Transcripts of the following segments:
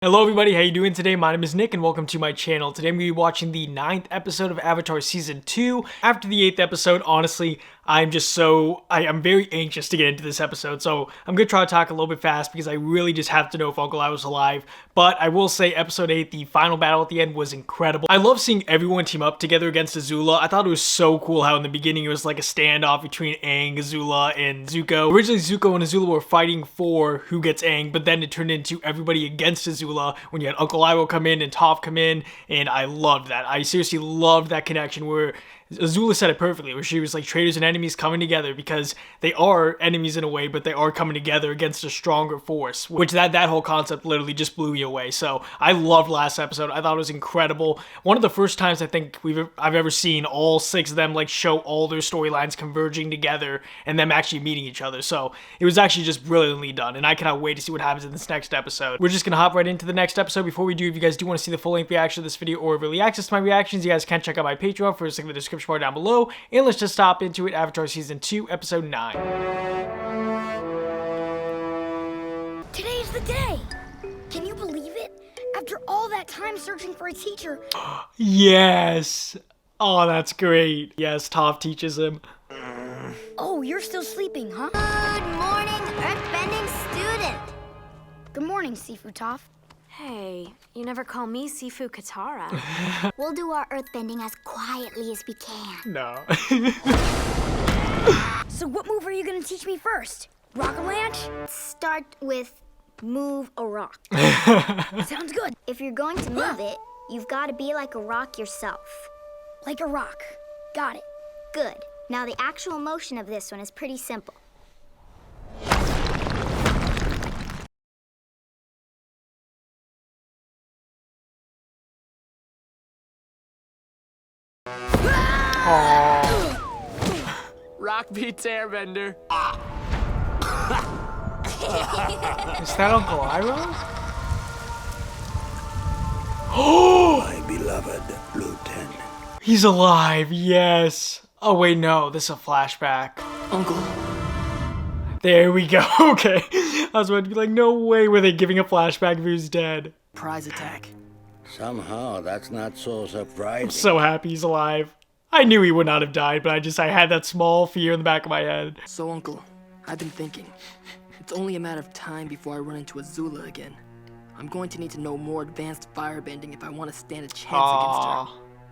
Hello everybody, how you doing today? My name is Nick and welcome to my channel. Today I'm going to be watching the 9th episode of Avatar Season 2. After the 8th episode, honestly, I'm very anxious to get into this episode, so I'm going to try to talk a little bit fast because I really just have to know if Uncle I was alive. But I will say episode 8, the final battle at the end was incredible. I love seeing everyone team up together against Azula. I thought it was so cool how in the beginning it was like a standoff between Aang, Azula, and Zuko. Originally Zuko and Azula were fighting for who gets Aang, but then it turned into everybody against Azula when you had Uncle Iroh come in and Toph come in, and I loved that. I seriously loved that connection where Azula said it perfectly, where she was like traitors and enemies coming together because they are enemies in a way, but they are coming together against a stronger force, which that whole concept literally just blew me away. So I loved last episode. I thought it was incredible. One of the first times I think I've ever seen all 6 of them like show all their storylines converging together and them actually meeting each other. So it was actually just brilliantly done, and I cannot wait to see what happens in this next episode. We're just gonna hop right into the next episode. Before we do, if you guys do want to see the full-length reaction to this video or early access to my reactions, you guys can check out my Patreon. First link in the description bar down below, and let's just hop into it. Avatar Season 2, Episode 9. Today's the day! Can you believe it? After all that time searching for a teacher. Yes! Oh, that's great. Yes, Toph teaches him. Oh, you're still sleeping, huh? Good morning, earthbending student. Good morning, Sifu Toph. Hey, you never call me Sifu Katara. We'll do our earthbending as quietly as we can. No. So what move are you gonna teach me first? Rock-a-lanche? Start with move a rock. Sounds good. If you're going to move it, you've got to be like a rock yourself. Like a rock. Got it. Good. Now the actual motion of this one is pretty simple. Rock beats Airbender. Is that Uncle Iroh? My beloved Lieutenant. He's alive, yes. Oh wait, no, this is a flashback. Uncle. There we go. Okay. I was about to be like, no way were they giving a flashback if he was dead. Prize attack. Somehow that's not so surprising. I'm so happy he's alive. I knew he would not have died, but I had that small fear in the back of my head. So, Uncle, I've been thinking. It's only a matter of time before I run into Azula again. I'm going to need to know more advanced firebending if I want to stand a chance against her.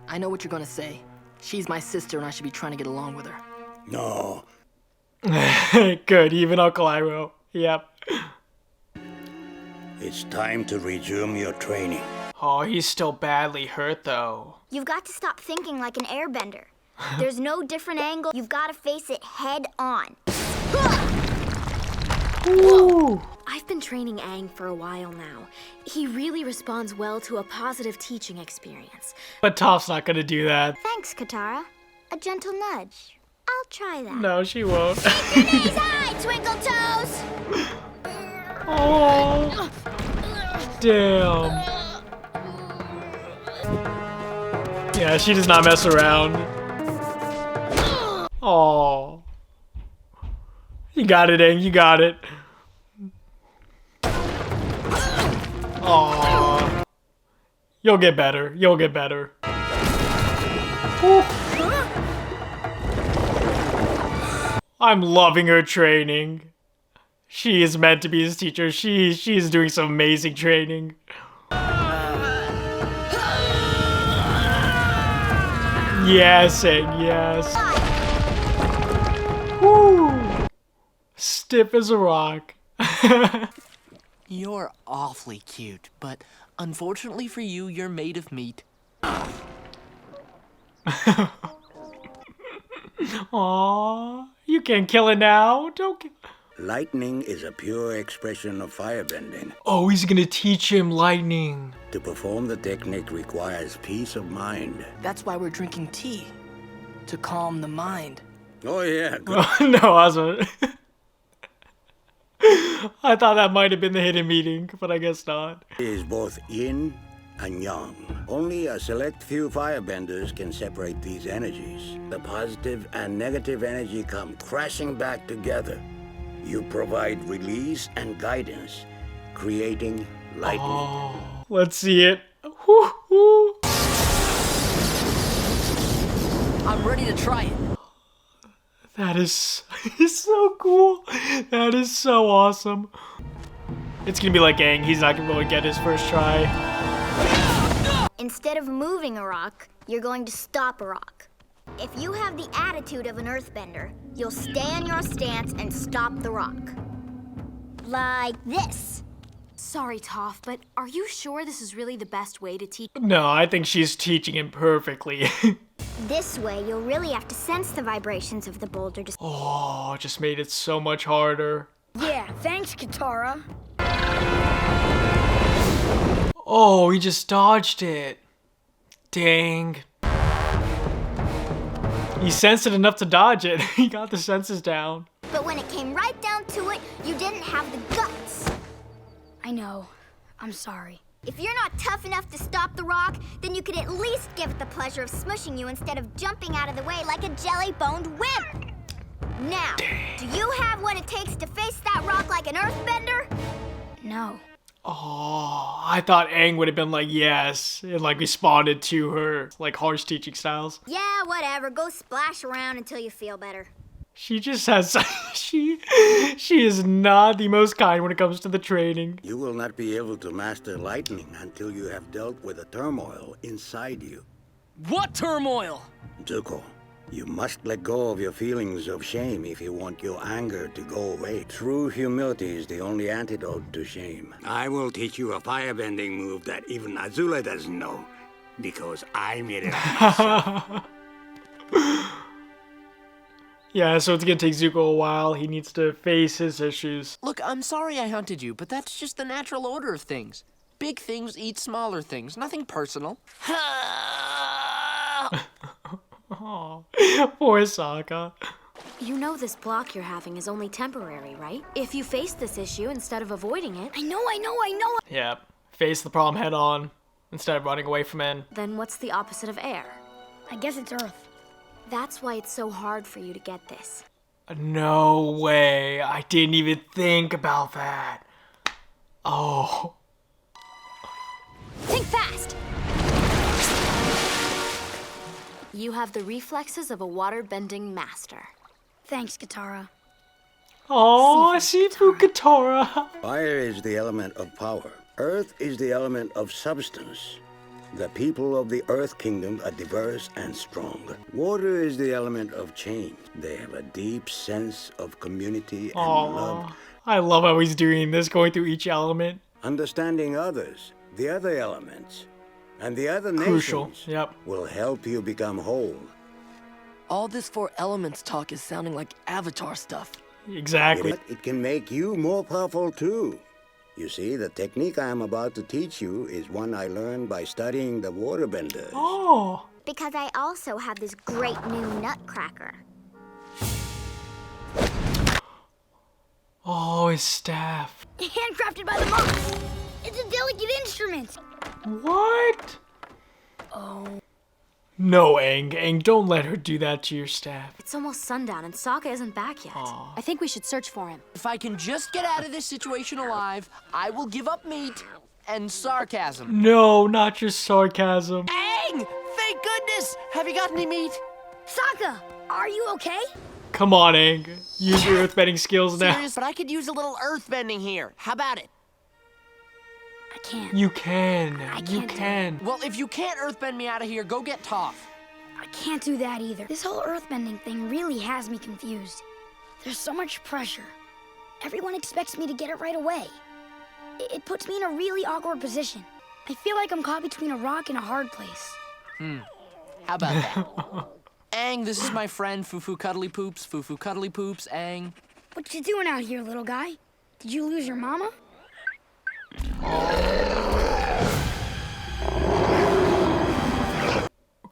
I know what you're going to say. She's my sister and I should be trying to get along with her. No. Good, even Uncle Iroh. Yep. It's time to resume your training. Oh, he's still badly hurt though. You've got to stop thinking like an airbender. There's no different angle. You've got to face it head on. Ooh. I've been training Aang for a while now. He really responds well to a positive teaching experience. But Toph's not gonna do that. Thanks, Katara. A gentle nudge. I'll try that. No, she won't. Keep your knees high, Twinkle Toes! Oh. Damn. Yeah, she does not mess around. Oh. You got it, Aang, you got it. Oh. You'll get better. You'll get better. Whew. I'm loving her training. She is meant to be his teacher. She is doing some amazing training. Yes, Aang, yes. Woo! Stiff as a rock. You're awfully cute, but unfortunately for you, you're made of meat. Aww, you can't kill it now. Don't kill. Lightning is a pure expression of firebending. Oh, he's gonna teach him lightning. To perform the technique requires peace of mind. That's why we're drinking tea. To calm the mind. Oh yeah, good. No, Ozma. I thought that might have been the hidden meaning, but I guess not. Is both yin and yang. Only a select few firebenders can separate these energies. The positive and negative energy come crashing back together. You provide release and guidance, creating lightning. Oh, let's see it. Woo, woo. I'm ready to try it. That is so cool. That is so awesome. It's gonna be like Aang. He's not gonna really get his first try. Instead of moving a rock, you're going to stop a rock. If you have the attitude of an earthbender, you'll stay in your stance and stop the rock. Like this. Sorry, Toph, but are you sure this is really the best way to teach? No, I think she's teaching him perfectly. This way, you'll really have to sense the vibrations of the boulder to... Oh, just made it so much harder. Yeah, thanks, Katara. Oh, he just dodged it. Dang. He sensed it enough to dodge it. He got the senses down. But when it came right down to it, you didn't have the guts. I know. I'm sorry. If you're not tough enough to stop the rock, then you could at least give it the pleasure of smushing you instead of jumping out of the way like a jelly-boned wimp. Now, do you have what it takes to face that rock like an earthbender? No. Oh, I thought Aang would have been like, yes, and like responded to her, like harsh teaching styles. Yeah, whatever. Go splash around until you feel better. She just has, she is not the most kind when it comes to the training. You will not be able to master lightning until you have dealt with the turmoil inside you. What turmoil? Zuko, you must let go of your feelings of shame if you want your anger to go away. True humility is the only antidote to shame. I will teach you a firebending move that even Azula doesn't know, because I made it up myself. Yeah, so it's gonna take Zuko a while. He needs to face his issues. Look, I'm sorry I hunted you, but that's just the natural order of things. Big things eat smaller things, nothing personal. Oh, poor Sokka. You know this block you're having is only temporary, right? If you face this issue instead of avoiding it, I know. Yeah, face the problem head on instead of running away from it. then what's the opposite of air? I guess it's Earth. That's why it's so hard for you to get this. No way. I didn't even think about that. Oh. Think fast! You have the reflexes of a water-bending master. Thanks, Katara. Oh, Sifu Katara. Fire is the element of power. Earth is the element of substance. The people of the Earth Kingdom are diverse and strong. Water is the element of change. They have a deep sense of community and love. I love how he's doing this, going through each element. Understanding others, the other elements, and the other Crucial. nations Yep. will help you become whole. All this four elements talk is sounding like Avatar stuff. Exactly. But it can make you more powerful too. You see, the technique I am about to teach you is one I learned by studying the waterbenders. Oh. Because I also have this great new nutcracker. Oh, his staff. Handcrafted by the monks. It's a delicate instrument. What? Oh. No, Aang. Aang, don't let her do that to your staff. It's almost sundown and Sokka isn't back yet. I think we should search for him. If I can just get out of this situation alive, I will give up meat and sarcasm. No, not your sarcasm. Aang! Thank goodness! Have you got any meat? Sokka, are you okay? Come on, Aang. Use your earthbending skills now. Serious, but I could use a little earthbending here. How about it? I can't. You can. You can't do it. can. Well, if you can't earthbend me out of here, go get Toph. I can't do that either. This whole earthbending thing really has me confused. There's so much pressure. Everyone expects me to get it right away. It puts me in a really awkward position. I feel like I'm caught between a rock and a hard place. How about that? Aang, this is my friend Fufu Cuddly Poops. Fufu Cuddly Poops, Aang. What you doing out here, little guy? Did you lose your mama?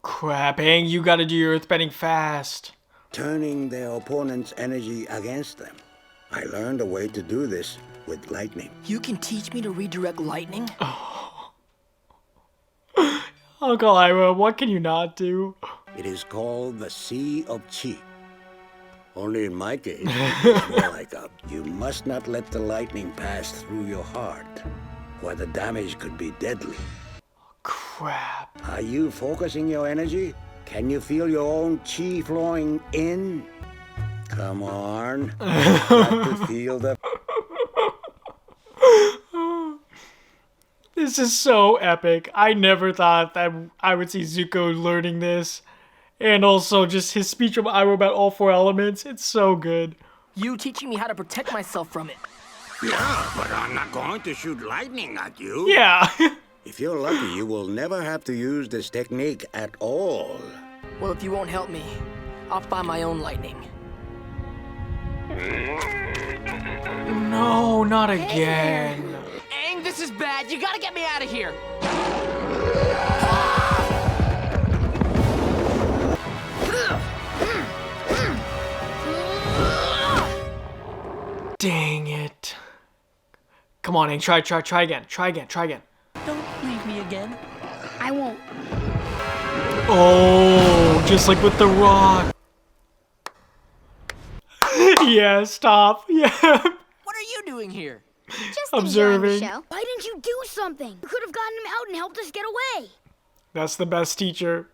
Crap, Aang, you gotta do your earthbending fast. Turning their opponent's energy against them. I learned a way to do this with lightning. You can teach me to redirect lightning? Uncle Iroh, what can you not do? It is called the Sea of Chi. Only in my case, it's more like you must not let the lightning pass through your heart. where the damage could be deadly. Crap. Are you focusing your energy? Can you feel your own chi flowing in? Come on. You've got to feel the... This is so epic. I never thought that I would see Zuko learning this. And also just his speech from Iroh about all 4 elements. It's so good. You teaching me how to protect myself from it. Yeah, but I'm not going to shoot lightning at you. Yeah. If you're lucky, you will never have to use this technique at all. Well, if you won't help me, I'll find my own lightning. No, not again. Aang, this is bad. You gotta get me out of here. Dang it. Come on, Aang, try again. Try again. Don't leave me again. I won't. Oh, just like with the rock. Yeah, stop. Yeah. What are you doing here? Just Observing. enjoying the show. Why didn't you do something? You could have gotten him out and helped us get away. That's the best teacher.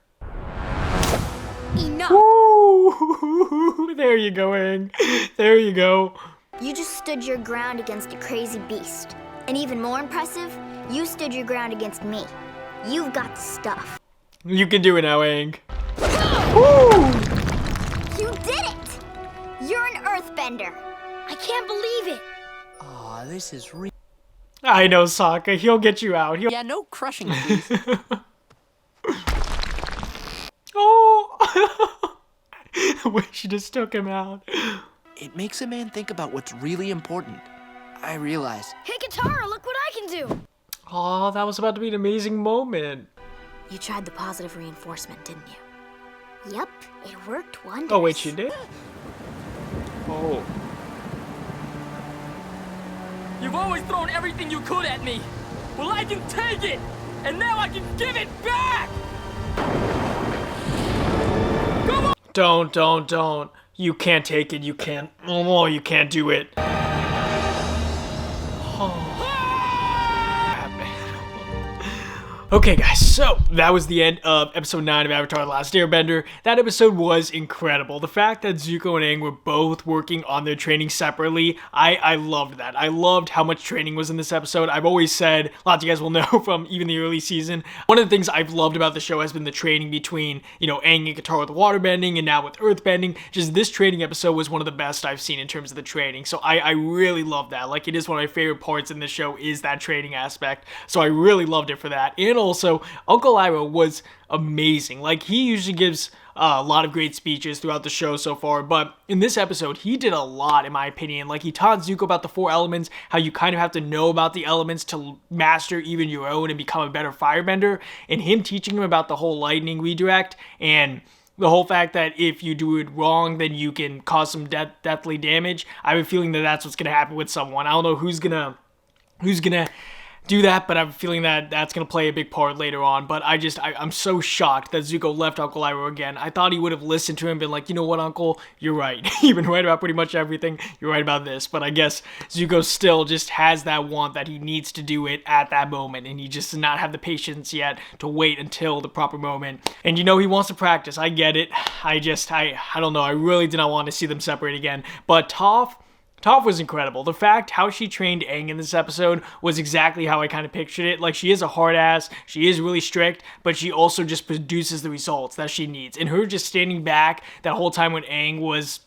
Enough. Ooh, there you go, Aang. There you go. You just stood your ground against a crazy beast. And even more impressive, you stood your ground against me. You've got the stuff. You can do it now, Aang. You did it! You're an earthbender. I can't believe it. Aw, this is real. I know, Sokka. He'll get you out. Yeah, no crushing, please. Oh. The way she just took him out. It makes a man think about what's really important. I realize. Hey, Katara, look what I can do. Oh, that was about to be an amazing moment. You tried the positive reinforcement, didn't you? Yep, it worked wonders. Oh, wait, she did? Oh. You've always thrown everything you could at me. Well, I can take it, and now I can give it back. Come on. Don't. You can't take it. You can't. Oh, you can't do it. Okay, guys, so that was the end of episode 9 of Avatar: The Last Airbender. That episode was incredible. The fact that Zuko and Aang were both working on their training separately, I loved that. I loved how much training was in this episode. I've always said, lots of you guys will know from even the early season, one of the things I've loved about the show has been the training between, Aang and Katara with waterbending and now with earthbending. Just this training episode was one of the best I've seen in terms of the training. So I really love that. Like, it is one of my favorite parts in the show is that training aspect. So I really loved it for that. And also, Uncle Iroh was amazing. Like, he usually gives a lot of great speeches throughout the show so far, but in this episode, he did a lot, in my opinion. Like, he taught Zuko about the 4 elements, how you kind of have to know about the elements to master even your own and become a better firebender, and him teaching him about the whole lightning redirect, and the whole fact that if you do it wrong, then you can cause some deathly damage. I have a feeling that that's what's going to happen with someone. I don't know who's gonna do that, but I have a feeling that that's going to play a big part later on. But I'm so shocked that Zuko left Uncle Iroh again. I thought he would have listened to him and been like, you know what, Uncle, you're right. You've been right about pretty much everything. You're right about this. But I guess Zuko still just has that want that he needs to do it at that moment, and he just does not have the patience yet to wait until the proper moment. And he wants to practice. I get it. I don't know. I really did not want to see them separate again. But Toph was incredible. The fact how she trained Aang in this episode was exactly how I kind of pictured it. Like, she is a hard ass, she is really strict, but she also just produces the results that she needs. And her just standing back that whole time when Aang was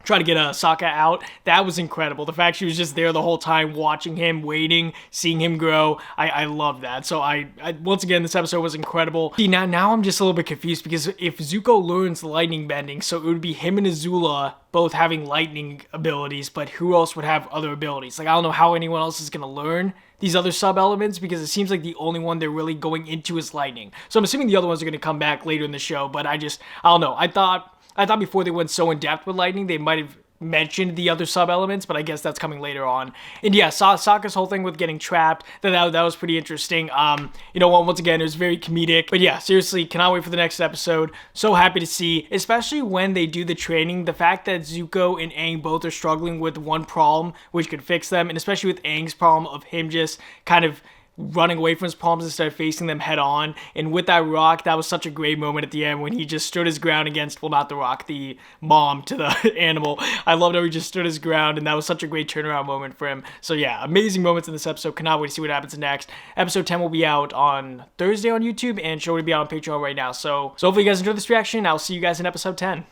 trying to get Sokka out, that was incredible. The fact she was just there the whole time, watching him, waiting, seeing him grow, I love that. So I once again, this episode was incredible. See, now I'm just a little bit confused, because if Zuko learns lightning bending, so it would be him and Azula both having lightning abilities, but who else would have other abilities? Like, I don't know how anyone else is going to learn these other sub-elements, because it seems like the only one they're really going into is lightning. So I'm assuming the other ones are going to come back later in the show, but I don't know. I thought before they went so in depth with lightning, they might have mentioned the other sub-elements, but I guess that's coming later on. And yeah, Sokka's whole thing with getting trapped, that was pretty interesting. You know, once again, it was very comedic. But yeah, seriously, cannot wait for the next episode. So happy to see, especially when they do the training, the fact that Zuko and Aang both are struggling with one problem, which could fix them, and especially with Aang's problem of him just kind of running away from his problems instead of facing them head on. And with that rock, that was such a great moment at the end when he just stood his ground against, well, not the rock, the mom to the animal. I loved how he just stood his ground, and that was such a great turnaround moment for him. So yeah, amazing moments in this episode. Cannot wait to see what happens next. Episode 10 will be out on Thursday on YouTube, and show will be out on Patreon right now. So hopefully you guys enjoyed this reaction. I'll see you guys in episode 10.